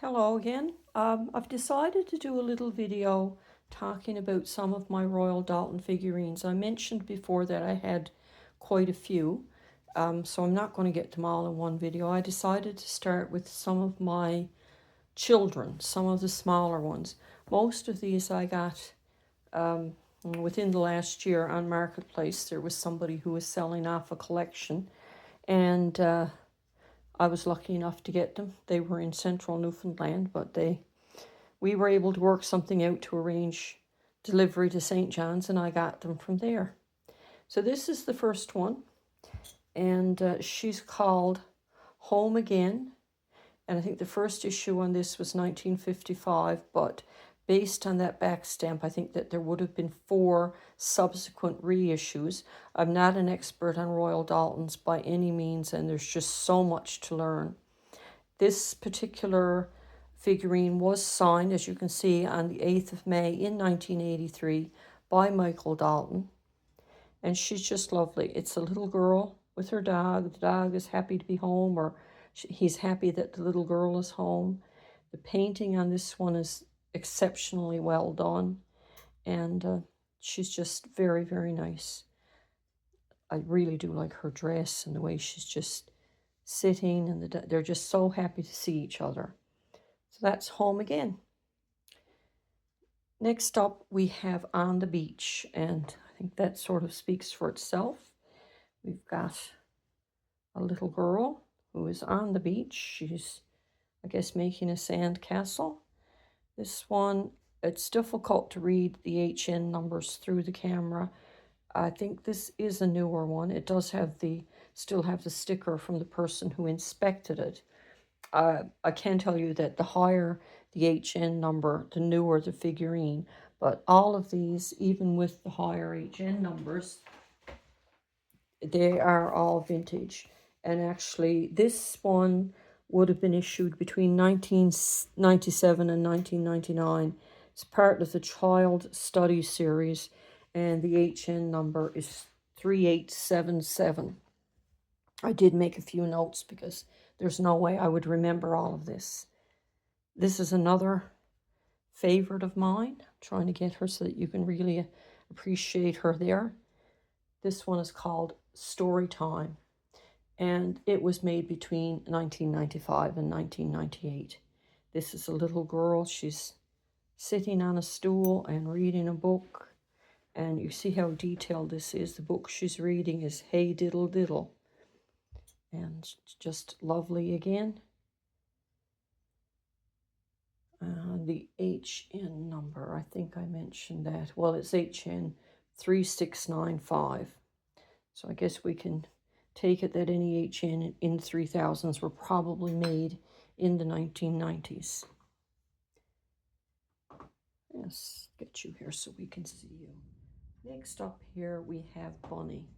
Hello again. I've decided to do a little video talking about some of my Royal Doulton figurines. I mentioned before that I had quite a few, so I'm not going to get them all in one video. I decided to start with some of my children, some of the smaller ones. Most of these I got within the last year on Marketplace. There was somebody who was selling off a collection, and I was lucky enough to get them. They were in central Newfoundland, but we were able to work something out to arrange delivery to St. John's, and I got them from there. So this is the first one, and she's called Home Again. And I think the first issue on this was 1955, but based on that back stamp, I think that there would have been 4 subsequent reissues. I'm not an expert on Royal Doultons by any means, and there's just so much to learn. This particular figurine was signed, as you can see, on the 8th of May in 1983 by Michael Doulton, and she's just lovely. It's a little girl with her dog. The dog is happy to be home, or he's happy that the little girl is home. The painting on this one is exceptionally well done, and she's just very, very nice. I really do like her dress and the way she's just sitting, and they're just so happy to see each other. So that's Home Again. Next up, we have On the Beach, and I think that sort of speaks for itself. We've got a little girl who is on the beach. She's, I guess, making a sand castle. This one, it's difficult to read the HN numbers through the camera. I think this is a newer one. It does have still have the sticker from the person who inspected it. I can tell you that the higher the HN number, the newer the figurine. But all of these, even with the higher HN numbers, they are all vintage. And actually, this one would have been issued between 1997 and 1999. It's part of the Child Study series, and the HN number is 3877. I did make a few notes because there's no way I would remember all of this. This is another favorite of mine. I'm trying to get her so that you can really appreciate her there. This one is called Story Time, and it was made between 1995 and 1998. This is a little girl. She's sitting on a stool and reading a book, and you see how detailed this is. The book she's reading is Hey Diddle Diddle, and just lovely again. The HN number, I think I mentioned that. Well, it's HN 3695. So I guess we can take it that any HN in 3000s were probably made in the 1990s. Yes, get you here so we can see you. Next up here we have Bunny.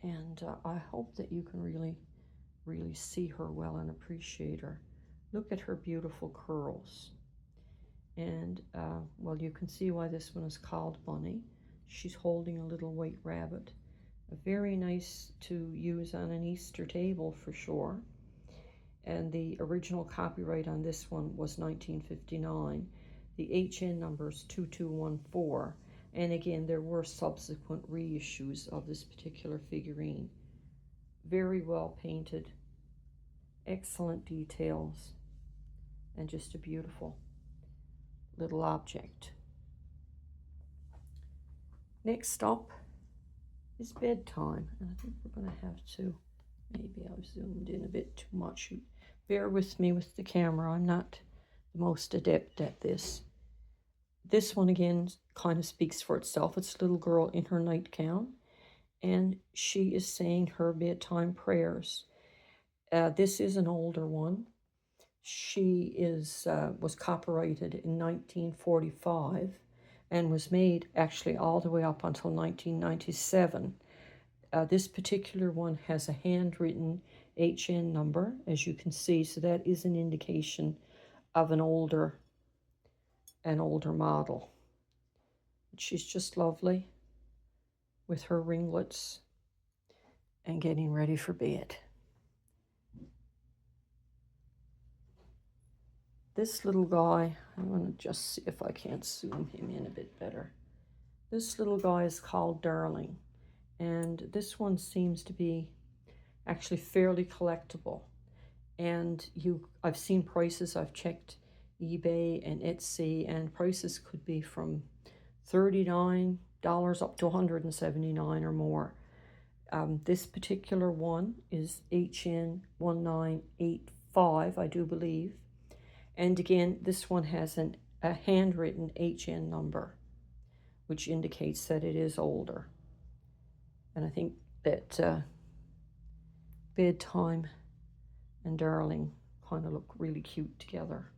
And I hope that you can really see her well and appreciate her. Look at her beautiful curls. And, well, you can see why this one is called Bunny. She's holding a little white rabbit. Very nice to use on an Easter table for sure. And the original copyright on this one was 1959. The HN number is 2214. And again, there were subsequent reissues of this particular figurine. Very well painted, excellent details, and just a beautiful little object. Next up is Bedtime, and I think we're going to have to, maybe I've zoomed in a bit too much. Bear with me with the camera. I'm not the most adept at this. This one again kind of speaks for itself. It's a little girl in her nightgown, and she is saying her bedtime prayers. This is an older one. She was copyrighted in 1945 and was made actually all the way up until 1997. This particular one has a handwritten HN number, as you can see, so that is an indication of an older model. She's just lovely with her ringlets and getting ready for bed. This little guy, I want to just see if I can't zoom him in a bit better. This little guy is called Darling, and this one seems to be actually fairly collectible. And I've seen prices, I've checked eBay and Etsy, and prices could be from $39 up to $179 or more. This particular one is HN1985, I do believe. And again, this one has a handwritten HN number, which indicates that it is older. And I think that Bedtime and Darling kind of look really cute together.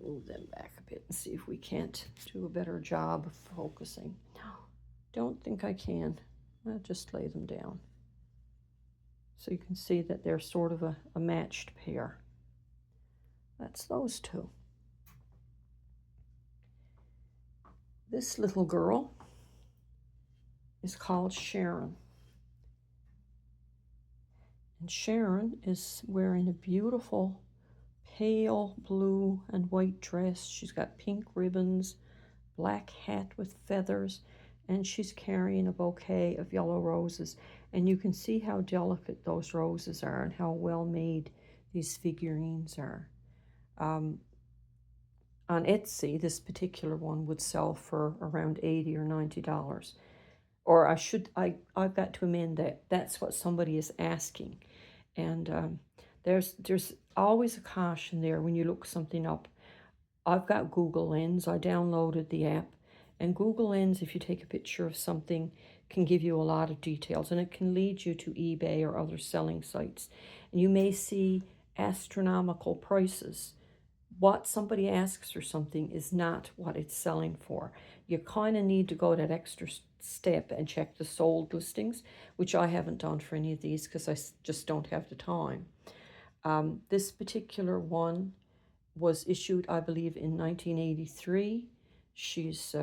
Move them back a bit and see if we can't do a better job of focusing. No, don't think I can. I'll just lay them down. So you can see that they're sort of a matched pair. That's those two. This little girl is called Sharon. And Sharon is wearing a beautiful pale blue and white dress. She's got pink ribbons, black hat with feathers, and she's carrying a bouquet of yellow roses. And you can see how delicate those roses are and how well made these figurines are. On Etsy, this particular one would sell for around $80 or $90. Or I've got to amend that. That's what somebody is asking. And there's always a caution there when you look something up. I've got Google Lens. I downloaded the app. And Google Lens, if you take a picture of something, can give you a lot of details. And it can lead you to eBay or other selling sites. And you may see astronomical prices. What somebody asks for something is not what it's selling for. You kind of need to go that extra step and check the sold listings, which I haven't done for any of these because I just don't have the time. This particular one was issued, I believe, in 1983. She's,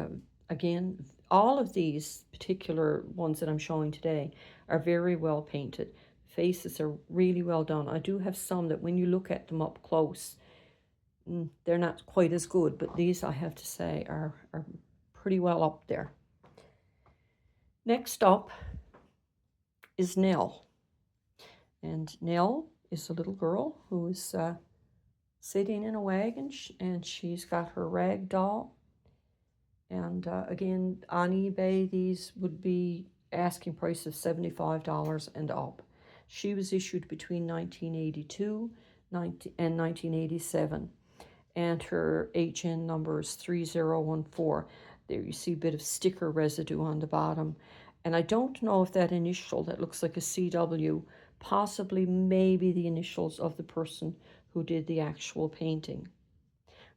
again, all of these particular ones that I'm showing today are very well painted. Faces are really well done. I do have some that when you look at them up close, they're not quite as good, but these, I have to say, are pretty well up there. Next up is Nell. And Nell is a little girl who is sitting in a wagon, and she's got her rag doll. And again, on eBay, these would be asking price of $75 and up. She was issued between 1982 and 1987. And her HN number is 3014. There you see a bit of sticker residue on the bottom. And I don't know if that initial that looks like a CW, possibly maybe the initials of the person who did the actual painting.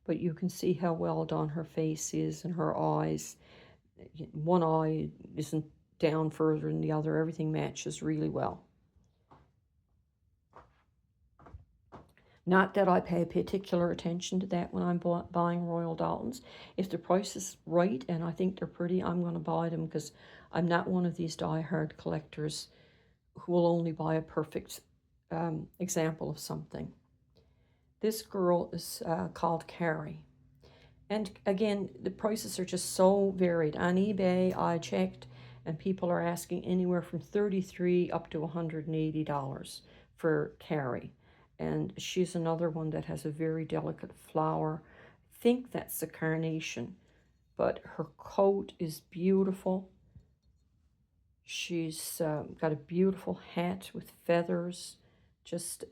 But you can see how well done her face is and her eyes. One eye isn't down further than the other. Everything matches really well. Not that I pay particular attention to that when I'm buying Royal Doultons. If the price is right and I think they're pretty, I'm going to buy them because I'm not one of these die-hard collectors who will only buy a perfect example of something. This girl is called Carrie. And again, the prices are just so varied. On eBay, I checked, and people are asking anywhere from $33 up to $180 for Carrie. And she's another one that has a very delicate flower. I think that's a carnation, but her coat is beautiful. She's got a beautiful hat with feathers,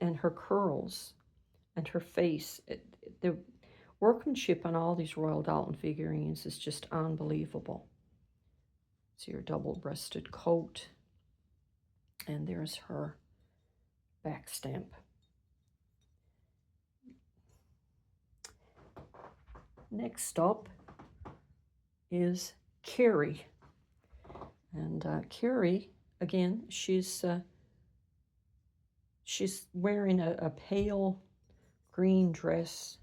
and her curls and her face. The workmanship on all these Royal Doulton figurines is just unbelievable. See her double-breasted coat, and there's her back stamp. Next up is Carrie. And Carrie, again, she's wearing a pale green dress.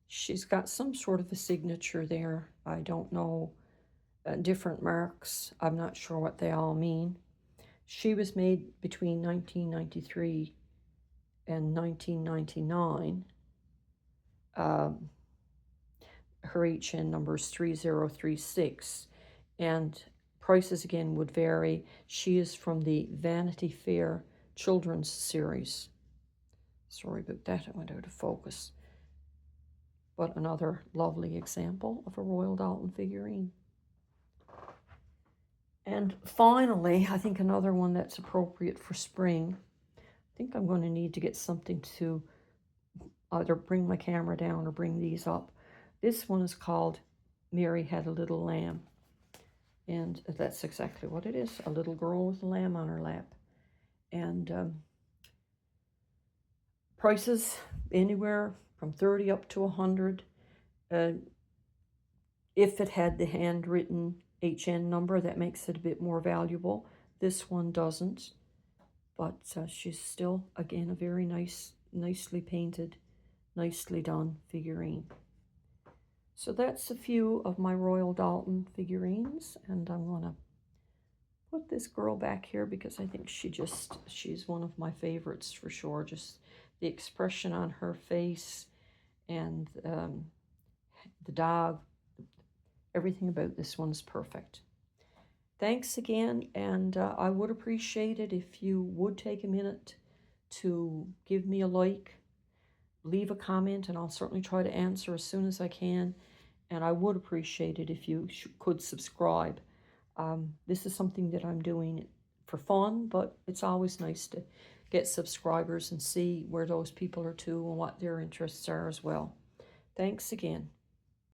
She's got some sort of a signature there. I don't know, different marks. I'm not sure what they all mean. She was made between 1993 and 1999. her HN number is 3036, and prices again would vary. She is from the Vanity Fair children's series. Sorry about that, it went out of focus. But another lovely example of a Royal Doulton figurine. And finally, I think another one that's appropriate for spring. I think I'm going to need to get something to either bring my camera down or bring these up. This one is called Mary Had a Little Lamb. And that's exactly what it is, a little girl with a lamb on her lap. And prices anywhere from 30 up to 100. If it had the handwritten HN number, that makes it a bit more valuable. This one doesn't, but she's still, again, a very nicely painted, nicely done figurine. So that's a few of my Royal Doulton figurines, and I'm going to put this girl back here because I think she's one of my favorites for sure. Just the expression on her face and the dog, everything about this one's perfect. Thanks again, and I would appreciate it if you would take a minute to give me a like, leave a comment, and I'll certainly try to answer as soon as I can. And I would appreciate it if you could subscribe. This is something that I'm doing for fun, but it's always nice to get subscribers and see where those people are too and what their interests are as well. Thanks again.